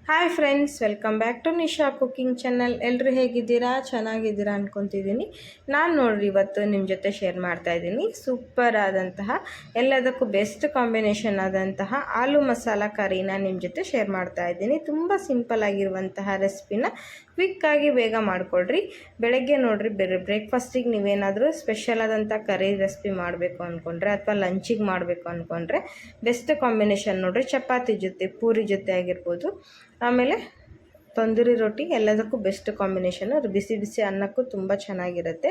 Hi friends, welcome back to Nisha cooking channel. ಎಲ್ಲರೂ ಹೇಗಿದ್ದೀರಾ? ಚೆನ್ನಾಗಿದ್ದೀರಾ ಅಂದ್ಕೊತಿದ್ದೀನಿ. ನಾನು ನೋಡ್ರಿ ಇವತ್ತು ನಿಮ್ಮ ಜೊತೆ ಶೇರ್ ಮಾಡ್ತಾ ಇದ್ದೀನಿ ಸೂಪರ್ ಆದಂತಹ ಎಲ್ಲದಕ್ಕೂ ಬೆಸ್ಟ್ ಕಾಂಬಿನೇಷನ್ ಆದಂತಹ ಆಲೂ ಮಸಾಲ ಕರಿನ ನಿಮ್ಮ ಜೊತೆ ಶೇರ್ ಮಾಡ್ತಾ ಇದ್ದೀನಿ. ತುಂಬ ಸಿಂಪಲ್ ಆಗಿರುವಂತಹ ರೆಸಿಪಿನ ಕ್ವಿಕ್ಕಾಗಿ ಬೇಗ ಮಾಡಿಕೊಡ್ರಿ. ಬೆಳಗ್ಗೆ ನೋಡಿರಿ ಬ್ರೇಕ್ಫಾಸ್ಟಿಗೆ ನೀವೇನಾದರೂ ಸ್ಪೆಷಲ್ ಆದಂಥ ಕರಿ ರೆಸಿಪಿ ಮಾಡಬೇಕು ಅಂದ್ಕೊಂಡ್ರೆ ಅಥವಾ ಲಂಚಿಗೆ ಮಾಡಬೇಕು ಅಂದ್ಕೊಂಡ್ರೆ ಬೆಸ್ಟ್ ಕಾಂಬಿನೇಷನ್ ನೋಡಿರಿ. ಚಪಾತಿ ಜೊತೆ, ಪೂರಿ ಜೊತೆ ಆಗಿರ್ಬೋದು, ಆಮೇಲೆ ತಂದೂರಿ ರೊಟ್ಟಿ ಎಲ್ಲದಕ್ಕೂ ಬೆಸ್ಟ್ ಕಾಂಬಿನೇಷನು. ಬಿಸಿ ಬಿಸಿ ಅನ್ನಕ್ಕೂ ತುಂಬ ಚೆನ್ನಾಗಿರುತ್ತೆ.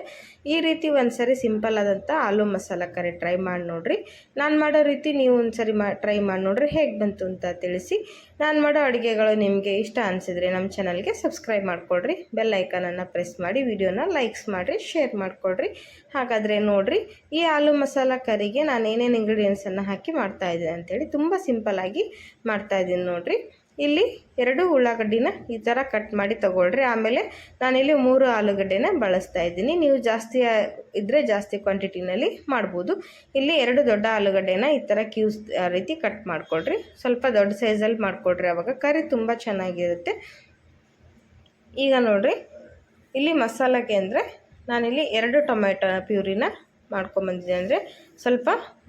ಈ ರೀತಿ ಒಂದು ಸರಿ ಸಿಂಪಲ್ ಆದಂಥ ಆಲೂ ಮಸಾಲ ಕರಿ ಟ್ರೈ ಮಾಡಿ ನೋಡಿರಿ. ನಾನು ಮಾಡೋ ರೀತಿ ನೀವು ಒಂದು ಸರಿ ಟ್ರೈ ಮಾಡಿ ನೋಡಿರಿ, ಹೇಗೆ ಬಂತು ಅಂತ ತಿಳಿಸಿ. ನಾನು ಮಾಡೋ ಅಡುಗೆಗಳು ನಿಮಗೆ ಇಷ್ಟ ಅನಿಸಿದರೆ ನಮ್ಮ ಚಾನಲ್ಗೆ ಸಬ್ಸ್ಕ್ರೈಬ್ ಮಾಡಿಕೊಡ್ರಿ. ಬೆಲ್ ಐಕನನ್ನು ಪ್ರೆಸ್ ಮಾಡಿ, ವಿಡಿಯೋನ ಲೈಕ್ಸ್ ಮಾಡಿರಿ, ಶೇರ್ ಮಾಡಿಕೊಡ್ರಿ. ಹಾಗಾದರೆ ನೋಡಿರಿ, ಈ ಆಲೂ ಮಸಾಲ ಕರಿಗೆ ನಾನು ಏನೇನು ಇಂಗ್ರೀಡಿಯೆಂಟ್ಸನ್ನು ಹಾಕಿ ಮಾಡ್ತಾಯಿದ್ದೀನಿ ಅಂಥೇಳಿ ತುಂಬ ಸಿಂಪಲ್ಲಾಗಿ ಮಾಡ್ತಾಯಿದ್ದೀನಿ ನೋಡಿರಿ. ಇಲ್ಲಿ 2 ಉಳ್ಳಾಗಡ್ಡಿನ ಈ ಥರ ಕಟ್ ಮಾಡಿ ತೊಗೊಳ್ರಿ. ಆಮೇಲೆ ನಾನಿಲ್ಲಿ 3 ಆಲೂಗಡ್ಡೆನ ಬಳಸ್ತಾ ಇದ್ದೀನಿ. ನೀವು ಜಾಸ್ತಿ ಇದ್ದರೆ ಜಾಸ್ತಿ ಕ್ವಾಂಟಿಟಿನಲ್ಲಿ ಮಾಡ್ಬೋದು. ಇಲ್ಲಿ 2 ದೊಡ್ಡ ಆಲೂಗಡ್ಡೆನ ಈ ಥರ ಕ್ಯೂಸ್ ರೀತಿ ಕಟ್ ಮಾಡಿಕೊಡ್ರಿ. ಸ್ವಲ್ಪ ದೊಡ್ಡ ಸೈಜಲ್ಲಿ ಮಾಡಿಕೊಡ್ರಿ, ಆವಾಗ ಕರಿ ತುಂಬ ಚೆನ್ನಾಗಿರುತ್ತೆ. ಈಗ ನೋಡಿರಿ, ಇಲ್ಲಿ ಮಸಾಲೆಗೆ ಅಂದರೆ ನಾನಿಲ್ಲಿ 2 ಟೊಮೆಟೊ ಪ್ಯೂರಿನ ಮಾಡ್ಕೊಂಬಂದಿದ್ದೆ. ಅಂದರೆ ಸ್ವಲ್ಪ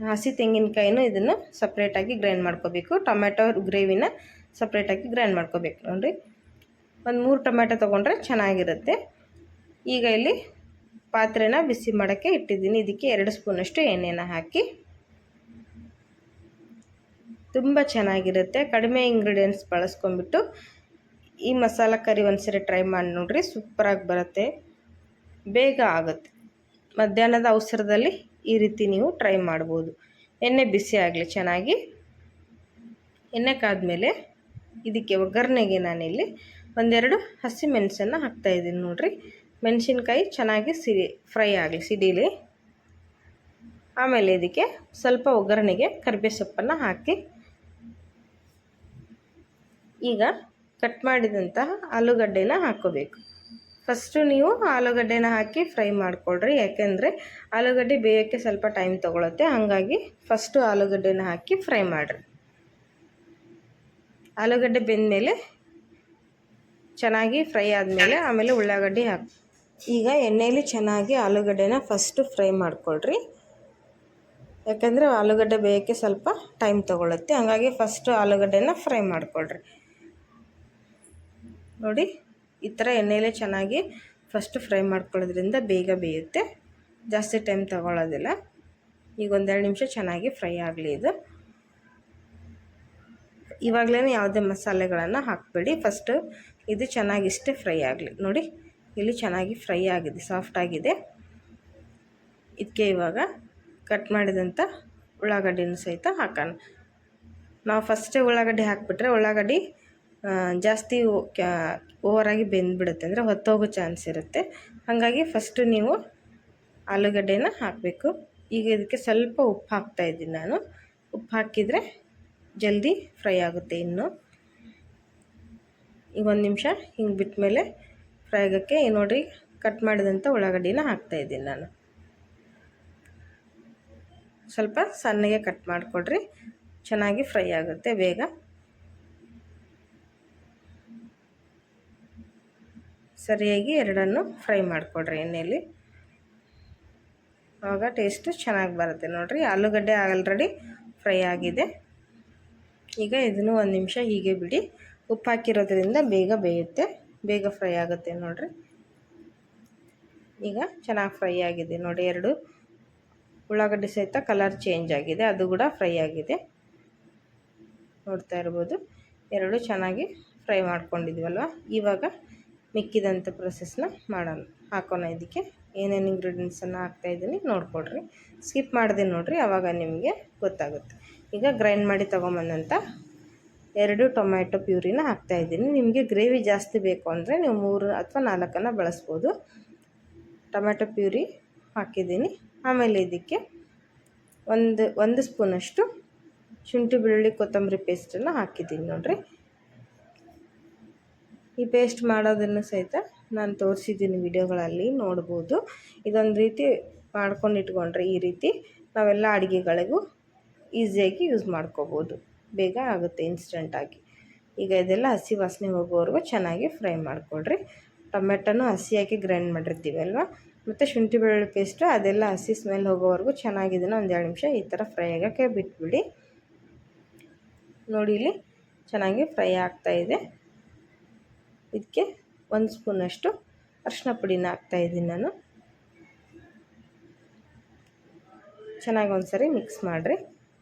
ಹಸಿ ತೆಂಗಿನಕಾಯಿನೂ ಇದನ್ನು ಸಪ್ರೇಟಾಗಿ ಗ್ರೈಂಡ್ ಮಾಡ್ಕೋಬೇಕು. ಟೊಮೆಟೊ ಗ್ರೇವಿನ ಸಪ್ರೇಟಾಗಿ ಗ್ರೈಂಡ್ ಮಾಡ್ಕೋಬೇಕು ನೋಡಿರಿ. ಒಂದು 3 ಟೊಮೆಟೊ ತೊಗೊಂಡ್ರೆ ಚೆನ್ನಾಗಿರುತ್ತೆ. ಈಗ ಇಲ್ಲಿ ಪಾತ್ರೆನ ಬಿಸಿ ಮಾಡೋಕ್ಕೆ ಇಟ್ಟಿದ್ದೀನಿ. ಇದಕ್ಕೆ 2 ಸ್ಪೂನಷ್ಟು ಎಣ್ಣೆನ ಹಾಕಿ, ತುಂಬ ಚೆನ್ನಾಗಿರುತ್ತೆ. ಕಡಿಮೆ ಇಂಗ್ರೀಡಿಯೆಂಟ್ಸ್ ಬಳಸ್ಕೊಂಡ್ಬಿಟ್ಟು ಈ ಮಸಾಲ ಕರಿ ಒಂದ್ಸರಿ ಟ್ರೈ ಮಾಡಿ ನೋಡಿರಿ, ಸೂಪರಾಗಿ ಬರುತ್ತೆ, ಬೇಗ ಆಗುತ್ತೆ. ಮಧ್ಯಾಹ್ನದ ಅವಸರದಲ್ಲಿ ಈ ರೀತಿ ನೀವು ಟ್ರೈ ಮಾಡ್ಬೋದು. ಎಣ್ಣೆ ಬಿಸಿ ಆಗಲಿ ಚೆನ್ನಾಗಿ. ಎಣ್ಣೆ ಕಾದ್ಮೇಲೆ ಇದಕ್ಕೆ ಒಗ್ಗರಣೆಗೆ ನಾನಿಲ್ಲಿ 1-2 ಹಸಿಮೆಣಸನ್ನು ಹಾಕ್ತಾಯಿದ್ದೀನಿ ನೋಡಿರಿ. ಮೆಣಸಿನ್ಕಾಯಿ ಚೆನ್ನಾಗಿ ಫ್ರೈ ಆಗಲಿ, ಸಿಡಿಲಿ. ಆಮೇಲೆ ಇದಕ್ಕೆ ಸ್ವಲ್ಪ ಒಗ್ಗರಣೆಗೆ ಕರಿಬೇವು ಸೊಪ್ಪನ್ನು ಹಾಕಿ, ಈಗ ಕಟ್ ಮಾಡಿದಂತಹ ಆಲೂಗಡ್ಡೆನ ಹಾಕ್ಕೋಬೇಕು. ಫಸ್ಟು ನೀವು ಆಲೂಗಡ್ಡೆನ ಹಾಕಿ ಫ್ರೈ ಮಾಡಿಕೊಡ್ರಿ, ಯಾಕೆಂದರೆ ಆಲೂಗಡ್ಡೆ ಬೇಯೋಕ್ಕೆ ಸ್ವಲ್ಪ ಟೈಮ್ ತೊಗೊಳುತ್ತೆ. ಹಾಗಾಗಿ ಫಸ್ಟು ಆಲೂಗಡ್ಡೆನ ಹಾಕಿ ಫ್ರೈ ಮಾಡಿರಿ. ಆಲೂಗಡ್ಡೆ ಬೆಂದಮೇಲೆ ಚೆನ್ನಾಗಿ ಫ್ರೈ ಆದಮೇಲೆ ಆಮೇಲೆ ಉಳ್ಳಾಗಡ್ಡಿ ಹಾಕಿ. ಈಗ ಎಣ್ಣೆಯಲ್ಲಿ ಚೆನ್ನಾಗಿ ಆಲೂಗಡ್ಡೆನ ಫಸ್ಟು ಫ್ರೈ ಮಾಡಿಕೊಡ್ರಿ, ಯಾಕಂದರೆ ಆಲೂಗಡ್ಡೆ ಬೇಯೋಕ್ಕೆ ಸ್ವಲ್ಪ ಟೈಮ್ ತೊಗೊಳುತ್ತೆ. ಹಾಗಾಗಿ ಫಸ್ಟು ಆಲೂಗಡ್ಡೆನ ಫ್ರೈ ಮಾಡಿಕೊಡ್ರಿ. ನೋಡಿ, ಈ ಥರ ಎಣ್ಣೆಯಲ್ಲೇ ಚೆನ್ನಾಗಿ ಫಸ್ಟು ಫ್ರೈ ಮಾಡ್ಕೊಳ್ಳೋದ್ರಿಂದ ಬೇಗ ಬೇಯುತ್ತೆ, ಜಾಸ್ತಿ ಟೈಮ್ ತೊಗೊಳ್ಳೋದಿಲ್ಲ. ಈಗ 1-2 ನಿಮಿಷ ಚೆನ್ನಾಗಿ ಫ್ರೈ ಆಗಲಿ. ಇವಾಗಲೇ ಯಾವುದೇ ಮಸಾಲೆಗಳನ್ನು ಹಾಕಬೇಡಿ, ಫಸ್ಟು ಇದು ಚೆನ್ನಾಗಿಷ್ಟೇ ಫ್ರೈ ಆಗಲಿ. ನೋಡಿ, ಇಲ್ಲಿ ಚೆನ್ನಾಗಿ ಫ್ರೈ ಆಗಿದೆ, ಸಾಫ್ಟಾಗಿದೆ. ಇದಕ್ಕೆ ಇವಾಗ ಕಟ್ ಮಾಡಿದಂಥ ಉಳ್ಳಾಗಡ್ಡಿನೂ ಸಹಿತ ಹಾಕೋಣ. ನಾವು ಫಸ್ಟೇ ಉಳ್ಳಾಗಡ್ಡಿ ಹಾಕಿಬಿಟ್ರೆ ಉಳ್ಳಾಗಡ್ಡಿ ಜಾಸ್ತಿ ಓವರಾಗಿ ಬೆಂದ್ಬಿಡುತ್ತೆ, ಅಂದರೆ ಹೊತ್ತೋಗೋ ಚಾನ್ಸ್ ಇರುತ್ತೆ. ಹಾಗಾಗಿ ಫಸ್ಟು ನೀವು ಆಲೂಗಡ್ಡೆನ ಹಾಕಬೇಕು. ಈಗ ಇದಕ್ಕೆ ಸ್ವಲ್ಪ ಉಪ್ಪು ಹಾಕ್ತಾಯಿದ್ದೀನಿ ನಾನು. ಉಪ್ಪು ಹಾಕಿದರೆ ಜಲ್ದಿ ಫ್ರೈ ಆಗುತ್ತೆ. ಇನ್ನು ಈಗ 1 ನಿಮಿಷ ಹಿಂಗೆ ಬಿಟ್ಟ ಮೇಲೆ ಫ್ರೈ ಆಗೋಕ್ಕೆ ನೋಡಿರಿ, ಕಟ್ ಮಾಡಿದಂಥ ಉಳ್ಳಾಗಡ್ಡಿನ ಹಾಕ್ತಾಯಿದ್ದೀನಿ ನಾನು. ಸ್ವಲ್ಪ ಸಣ್ಣಗೆ ಕಟ್ ಮಾಡಿಕೊಡ್ರಿ, ಚೆನ್ನಾಗಿ ಫ್ರೈ ಆಗುತ್ತೆ ಬೇಗ. ಸರಿಯಾಗಿ ಎರಡನ್ನು ಫ್ರೈ ಮಾಡಿಕೊಡ್ರಿ ಎಣ್ಣೆಯಲ್ಲಿ, ಆವಾಗ ಟೇಸ್ಟು ಚೆನ್ನಾಗಿ ಬರುತ್ತೆ ನೋಡಿರಿ. ಆಲೂಗಡ್ಡೆ ಆಲ್ರೆಡಿ ಫ್ರೈ ಆಗಿದೆ. ಈಗ ಇದನ್ನು 1 ನಿಮಿಷ ಹೀಗೆ ಬಿಡಿ. ಉಪ್ಪು ಹಾಕಿರೋದ್ರಿಂದ ಬೇಗ ಬೇಯುತ್ತೆ, ಬೇಗ ಫ್ರೈ ಆಗುತ್ತೆ ನೋಡಿರಿ. ಈಗ ಚೆನ್ನಾಗಿ ಫ್ರೈ ಆಗಿದೆ ನೋಡಿ. 2 ಉಳ್ಳಾಗಡ್ಡಿ ಸಹಿತ ಕಲರ್ ಚೇಂಜ್ ಆಗಿದೆ, ಅದು ಕೂಡ ಫ್ರೈ ಆಗಿದೆ, ನೋಡ್ತಾ ಇರ್ಬೋದು. 2 ಚೆನ್ನಾಗಿ ಫ್ರೈ ಮಾಡ್ಕೊಂಡಿದ್ವಲ್ವ. ಇವಾಗ ಮಿಕ್ಕಿದಂಥ ಪ್ರೊಸೆಸ್ನ ಮಾಡೋಣ, ಹಾಕೋಣ. ಇದಕ್ಕೆ ಏನೇನು ಇಂಗ್ರೀಡಿಯೆಂಟ್ಸನ್ನು ಹಾಕ್ತಾಯಿದ್ದೀನಿ ನೋಡ್ಕೊಡ್ರಿ, ಸ್ಕಿಪ್ ಮಾಡಿದೆ ನೋಡಿರಿ, ಆವಾಗ ನಿಮಗೆ ಗೊತ್ತಾಗುತ್ತೆ. ಈಗ ಗ್ರೈಂಡ್ ಮಾಡಿ ತೊಗೊಂಬಂದಂಥ 2 ಟೊಮ್ಯಾಟೊ ಪ್ಯೂರಿನ ಹಾಕ್ತಾಯಿದ್ದೀನಿ. ನಿಮಗೆ ಗ್ರೇವಿ ಜಾಸ್ತಿ ಬೇಕು ಅಂದರೆ ನೀವು 3 ಅಥವಾ 4 ಬಳಸ್ಬೋದು. ಟೊಮ್ಯಾಟೊ ಪ್ಯೂರಿ ಹಾಕಿದ್ದೀನಿ. ಆಮೇಲೆ ಇದಕ್ಕೆ ಒಂದು ಸ್ಪೂನಷ್ಟು ಶುಂಠಿ ಬೆಳ್ಳುಳ್ಳಿ ಕೊತ್ತಂಬರಿ ಪೇಸ್ಟನ್ನು ಹಾಕಿದ್ದೀನಿ ನೋಡಿರಿ. ಈ ಪೇಸ್ಟ್ ಮಾಡೋದನ್ನು ಸಹಿತ ನಾನು ತೋರಿಸಿದ್ದೀನಿ ವಿಡಿಯೋಗಳಲ್ಲಿ, ನೋಡ್ಬೋದು. ಇದೊಂದು ರೀತಿ ಮಾಡ್ಕೊಂಡು ಇಟ್ಕೊಂಡ್ರೆ ಈ ರೀತಿ ನಾವೆಲ್ಲ ಅಡುಗೆಗಳಿಗೂ ಈಸಿಯಾಗಿ ಯೂಸ್ ಮಾಡ್ಕೋಬೋದು, ಬೇಗ ಆಗುತ್ತೆ ಇನ್ಸ್ಟೆಂಟಾಗಿ. ಈಗ ಇದೆಲ್ಲ ಹಸಿ ವಾಸನೆ ಹೋಗೋವರೆಗೂ ಚೆನ್ನಾಗಿ ಫ್ರೈ ಮಾಡಿಕೊಡ್ರಿ. ಟೊಮೆಟೊನೂ ಹಸಿಯಾಗಿ ಗ್ರೈಂಡ್ ಮಾಡಿರ್ತೀವಿ ಅಲ್ವಾ, ಮತ್ತು ಶುಂಠಿ ಬೆಳ್ಳುಳ್ಳಿ ಪೇಸ್ಟು ಅದೆಲ್ಲ ಹಸಿ ಸ್ಮೆಲ್ ಹೋಗೋವರೆಗೂ ಚೆನ್ನಾಗಿ ಇದನ್ನು ಒಂದು 2 ನಿಮಿಷ ಈ ಥರ ಫ್ರೈ ಆಗೋಕ್ಕೆ ಬಿಟ್ಬಿಡಿ. ನೋಡಿ ಇಲ್ಲಿ ಚೆನ್ನಾಗಿ ಫ್ರೈ ಆಗ್ತಾಯಿದೆ. ಇದಕ್ಕೆ 1 ಸ್ಪೂನಷ್ಟು ಅರಿಶಿನ ಪುಡಿನ ಹಾಕ್ತಾಯಿದ್ದೀನಿ ನಾನು. ಚೆನ್ನಾಗಿ ಒಂದ್ಸರಿ ಮಿಕ್ಸ್ ಮಾಡಿರಿ.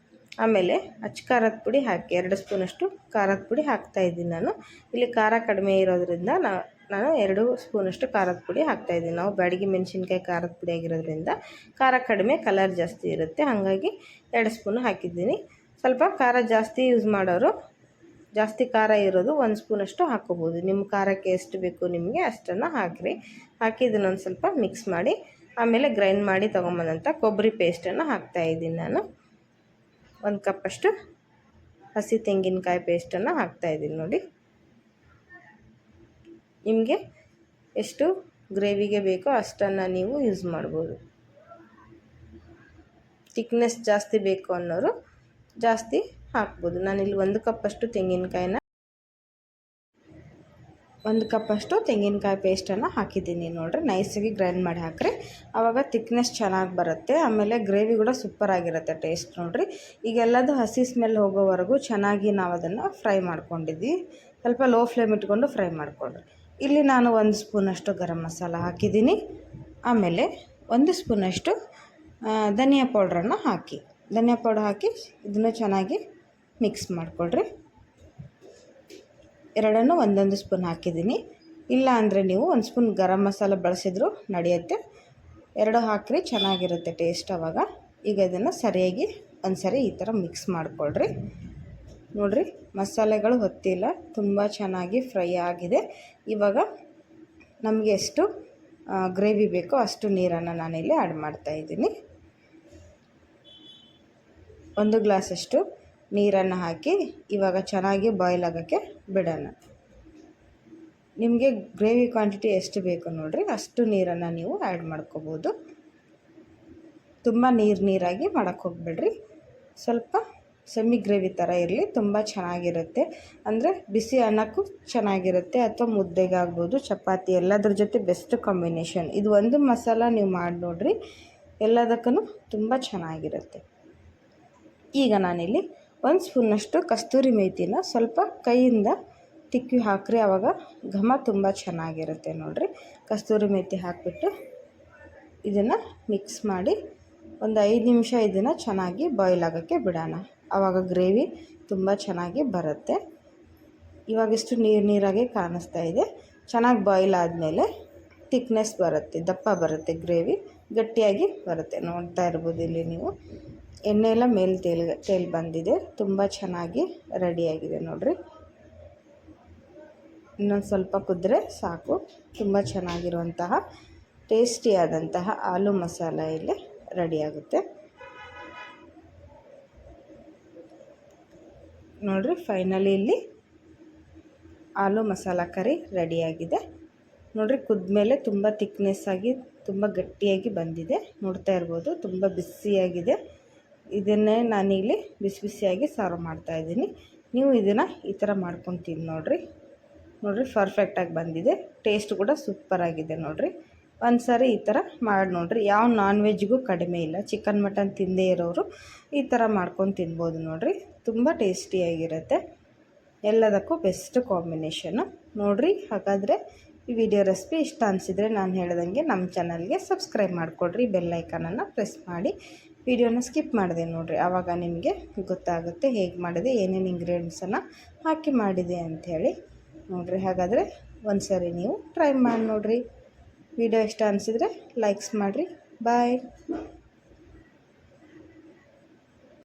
ಆಮೇಲೆ ಖಾರದ ಪುಡಿ ಹಾಕಿ 2 ಸ್ಪೂನಷ್ಟು ಖಾರದ ಪುಡಿ ಹಾಕ್ತಾಯಿದ್ದೀನಿ ನಾನು. ಇಲ್ಲಿ ಖಾರ ಕಡಿಮೆ ಇರೋದ್ರಿಂದ ನಾನು 2 ಸ್ಪೂನಷ್ಟು ಖಾರದ ಪುಡಿ ಹಾಕ್ತಾಯಿದ್ದೀನಿ. ನಾವು ಬ್ಯಾಡಗಿ ಮೆಣಸಿನ್ಕಾಯಿ ಖಾರದ ಪುಡಿ ಆಗಿರೋದ್ರಿಂದ ಖಾರ ಕಡಿಮೆ, ಕಲರ್ ಜಾಸ್ತಿ ಇರುತ್ತೆ, ಹಾಗಾಗಿ 2 ಸ್ಪೂನು ಹಾಕಿದ್ದೀನಿ. ಸ್ವಲ್ಪ ಖಾರ ಜಾಸ್ತಿ ಯೂಸ್ ಮಾಡೋರು, ಜಾಸ್ತಿ ಖಾರ ಇರೋದು 1 ಸ್ಪೂನಷ್ಟು ಹಾಕ್ಕೋಬೋದು. ನಿಮ್ಮ ಖಾರಕ್ಕೆ ಎಷ್ಟು ಬೇಕು ನಿಮಗೆ ಅಷ್ಟನ್ನು ಹಾಕಿರಿ. ಹಾಕಿ ಇದನ್ನೊಂದು ಸ್ವಲ್ಪ ಮಿಕ್ಸ್ ಮಾಡಿ ಆಮೇಲೆ ಗ್ರೈಂಡ್ ಮಾಡಿ ತೊಗೊಂಬಂದಂಥ ಕೊಬ್ಬರಿ ಪೇಸ್ಟನ್ನು ಹಾಕ್ತಾಯಿದ್ದೀನಿ ನಾನು. 1 ಕಪ್ಪಷ್ಟು ಹಸಿ ತೆಂಗಿನಕಾಯಿ ಪೇಸ್ಟನ್ನು ಹಾಕ್ತಾಯಿದ್ದೀನಿ ನೋಡಿ. ನಿಮಗೆ ಎಷ್ಟು ಗ್ರೇವಿಗೆ ಬೇಕೋ ಅಷ್ಟನ್ನು ನೀವು ಯೂಸ್ ಮಾಡ್ಬೋದು. ಥಿಕ್ನೆಸ್ ಜಾಸ್ತಿ ಬೇಕು ಅನ್ನೋರು ಜಾಸ್ತಿ ಹಾಕ್ಬೋದು. ನಾನಿಲ್ಲಿ 1 ಕಪ್ಪಷ್ಟು ತೆಂಗಿನಕಾಯಿ ಪೇಸ್ಟನ್ನು ಹಾಕಿದ್ದೀನಿ ನೋಡಿರಿ. ನೈಸಾಗಿ ಗ್ರೈಂಡ್ ಮಾಡಿ ಹಾಕಿರಿ, ಆವಾಗ ಥಿಕ್ನೆಸ್ ಚೆನ್ನಾಗಿ ಬರುತ್ತೆ. ಆಮೇಲೆ ಗ್ರೇವಿ ಕೂಡ ಸೂಪರಾಗಿರುತ್ತೆ ಟೇಸ್ಟ್ ನೋಡಿರಿ. ಈಗೆಲ್ಲದು ಹಸಿ ಸ್ಮೆಲ್ ಹೋಗೋವರೆಗೂ ಚೆನ್ನಾಗಿ ನಾವು ಅದನ್ನು ಫ್ರೈ ಮಾಡ್ಕೊಂಡಿದ್ವಿ. ಸ್ವಲ್ಪ ಲೋ ಫ್ಲೇಮ್ ಇಟ್ಕೊಂಡು ಫ್ರೈ ಮಾಡಿಕೊಡ್ರಿ. ಇಲ್ಲಿ ನಾನು 1 ಸ್ಪೂನಷ್ಟು ಗರಂ ಮಸಾಲ ಹಾಕಿದ್ದೀನಿ. ಆಮೇಲೆ 1 ಸ್ಪೂನಷ್ಟು ಧನಿಯಾ ಪೌಡ್ರನ್ನು ಹಾಕಿ ಇದನ್ನು ಚೆನ್ನಾಗಿ ಮಿಕ್ಸ್ ಮಾಡಿಕೊಡ್ರಿ. ಎರಡನ್ನೂ 1 ಸ್ಪೂನ್ ಹಾಕಿದ್ದೀನಿ. ಇಲ್ಲ ಅಂದರೆ ನೀವು 1 ಸ್ಪೂನ್ ಗರಂ ಮಸಾಲ ಬಳಸಿದ್ರು ನಡೆಯುತ್ತೆ. 2 ಹಾಕಿರಿ, ಚೆನ್ನಾಗಿರುತ್ತೆ ಟೇಸ್ಟ್ ಆವಾಗ. ಈಗ ಇದನ್ನು ಸರಿಯಾಗಿ ಒಂದ್ಸರಿ ಈ ಥರ ಮಿಕ್ಸ್ ಮಾಡಿಕೊಡ್ರಿ. ನೋಡಿರಿ, ಮಸಾಲೆಗಳು ಹೊತ್ತಿಲ್ಲ, ತುಂಬ ಚೆನ್ನಾಗಿ ಫ್ರೈ ಆಗಿದೆ. ಇವಾಗ ನಮಗೆ ಎಷ್ಟು ಗ್ರೇವಿ ಬೇಕೋ ಅಷ್ಟು ನೀರನ್ನು ನಾನಿಲ್ಲಿ ಆ್ಯಡ್ ಮಾಡ್ತಾಯಿದ್ದೀನಿ. 1 ಗ್ಲಾಸಷ್ಟು ನೀರನ್ನು ಹಾಕಿ ಇವಾಗ ಚೆನ್ನಾಗಿ ಬಾಯ್ಲ್ ಆಗೋಕ್ಕೆ ಬಿಡೋಣ. ನಿಮಗೆ ಗ್ರೇವಿ ಕ್ವಾಂಟಿಟಿ ಎಷ್ಟು ಬೇಕು ನೋಡಿರಿ, ಅಷ್ಟು ನೀರನ್ನು ನೀವು ಆ್ಯಡ್ ಮಾಡ್ಕೋಬೋದು. ತುಂಬ ನೀರಾಗಿ ಮಾಡೋಕ್ಕೆ ಹೋಗ್ಬೇಡ್ರಿ, ಸ್ವಲ್ಪ ಸೆಮಿ ಗ್ರೇವಿ ಥರ ಇರಲಿ, ತುಂಬ ಚೆನ್ನಾಗಿರುತ್ತೆ. ಅಂದರೆ ಬಿಸಿ ಅನ್ನಕ್ಕೂ ಚೆನ್ನಾಗಿರುತ್ತೆ, ಅಥವಾ ಮುದ್ದೆಗಾಗ್ಬೋದು, ಚಪಾತಿ ಎಲ್ಲದ್ರ ಜೊತೆ ಬೆಸ್ಟ್ ಕಾಂಬಿನೇಷನ್. ಇದು ಒಂದು ಮಸಾಲ ನೀವು ಮಾಡಿ ನೋಡಿರಿ, ಎಲ್ಲದಕ್ಕೂ ತುಂಬ ಚೆನ್ನಾಗಿರುತ್ತೆ. ಈಗ ನಾನಿಲ್ಲಿ 1 ಸ್ಪೂನಷ್ಟು ಕಸ್ತೂರಿ ಮೇಥಿನ ಸ್ವಲ್ಪ ಕೈಯಿಂದ ತಿಕ್ಕಿ ಹಾಕಿರಿ, ಆವಾಗ ಘಮ ತುಂಬ ಚೆನ್ನಾಗಿರುತ್ತೆ ನೋಡಿರಿ. ಕಸ್ತೂರಿ ಮೇಥಿ ಹಾಕಿಬಿಟ್ಟು ಇದನ್ನು ಮಿಕ್ಸ್ ಮಾಡಿ ಒಂದು 5 ನಿಮಿಷ ಇದನ್ನು ಚೆನ್ನಾಗಿ ಬಾಯ್ಲ್ ಆಗೋಕ್ಕೆ ಬಿಡೋಣ. ಆವಾಗ ಗ್ರೇವಿ ತುಂಬ ಚೆನ್ನಾಗಿ ಬರುತ್ತೆ. ಇವಾಗಿಷ್ಟು ನೀರಾಗಿ ಕಾಣಿಸ್ತಾ ಇದೆ. ಚೆನ್ನಾಗಿ ಬಾಯ್ಲ್ ಆದಮೇಲೆ ಥಿಕ್ನೆಸ್ ಬರುತ್ತೆ, ದಪ್ಪ ಬರುತ್ತೆ, ಗ್ರೇವಿ ಗಟ್ಟಿಯಾಗಿ ಬರುತ್ತೆ. ನೋಡ್ತಾ ಇರ್ಬೋದು ಇಲ್ಲಿ ನೀವು, ಎಣ್ಣೆ ಎಲ್ಲ ಮೇಲೆ ತೇಲ್ ಬಂದಿದೆ, ತುಂಬ ಚೆನ್ನಾಗಿ ರೆಡಿಯಾಗಿದೆ ನೋಡಿರಿ. ಇನ್ನೊಂದು ಸ್ವಲ್ಪ ಕುದ್ರೆ ಸಾಕು. ತುಂಬ ಚೆನ್ನಾಗಿರುವಂತಹ ಟೇಸ್ಟಿಯಾದಂತಹ ಆಲೂ ಮಸಾಲ ಇಲ್ಲಿ ರೆಡಿಯಾಗುತ್ತೆ ನೋಡಿರಿ. ಫೈನಲಿ ಇಲ್ಲಿ ಆಲೂ ಮಸಾಲ ಕರಿ ರೆಡಿಯಾಗಿದೆ ನೋಡಿರಿ. ಕುದ್ಮೇಲೆ ತುಂಬ ಥಿಕ್ನೆಸ್ ಆಗಿ ತುಂಬ ಗಟ್ಟಿಯಾಗಿ ಬಂದಿದೆ, ನೋಡ್ತಾ ಇರ್ಬೋದು, ತುಂಬ ಬಿಸಿಯಾಗಿದೆ. ಇದನ್ನೇ ನಾನಿಲ್ಲಿ ಬಿಸಿಯಾಗಿ ಸರ್ವ್ ಮಾಡ್ತಾಯಿದ್ದೀನಿ. ನೀವು ಇದನ್ನು ಈ ಥರ ಮಾಡ್ಕೊಂಡು ತಿಂದು ನೋಡಿರಿ ಪರ್ಫೆಕ್ಟಾಗಿ ಬಂದಿದೆ. ಟೇಸ್ಟ್ ಕೂಡ ಸೂಪರಾಗಿದೆ ನೋಡಿರಿ. ಒಂದು ಸಾರಿ ಈ ಥರ ಮಾಡಿ ನೋಡಿರಿ. ಯಾವ ನಾನ್ ವೆಜ್ಗೂ ಕಡಿಮೆ ಇಲ್ಲ. ಚಿಕನ್ ಮಟನ್ ತಿಂದೇ ಇರೋರು ಈ ಥರ ಮಾಡ್ಕೊಂಡು ತಿನ್ಬೋದು ನೋಡಿರಿ, ತುಂಬ ಟೇಸ್ಟಿಯಾಗಿರುತ್ತೆ. ಎಲ್ಲದಕ್ಕೂ ಬೆಸ್ಟ್ ಕಾಂಬಿನೇಷನ್ನು ನೋಡಿರಿ. ಹಾಗಾದರೆ ಈ ವಿಡಿಯೋ ರೆಸಿಪಿ ಇಷ್ಟ ಅನಿಸಿದರೆ ನಾನು ಹೇಳ್ದಂಗೆ ನಮ್ಮ ಚಾನಲ್ಗೆ ಸಬ್ಸ್ಕ್ರೈಬ್ ಮಾಡಿಕೊಡ್ರಿ, ಬೆಲ್ ಐಕಾನನ್ನು ಪ್ರೆಸ್ ಮಾಡಿ. ವಿಡಿಯೋನ ಸ್ಕಿಪ್ ಮಾಡಿದೆ ನೋಡಿರಿ, ಆವಾಗ ನಿಮಗೆ ಗೊತ್ತಾಗುತ್ತೆ ಹೇಗೆ ಮಾಡಿದೆ, ಏನೇನು ಇಂಗ್ರೀಡಿಯೆಂಟ್ಸನ್ನು ಹಾಕಿ ಮಾಡಿದೆ ಅಂಥೇಳಿ ನೋಡಿರಿ. ಹಾಗಾದರೆ ಒಂದು ಸಾರಿ ನೀವು ಟ್ರೈ ಮಾಡಿ ನೋಡಿರಿ. ವಿಡಿಯೋ ಇಷ್ಟ ಅನಿಸಿದರೆ ಲೈಕ್ಸ್ ಮಾಡಿರಿ. ಬಾಯ್.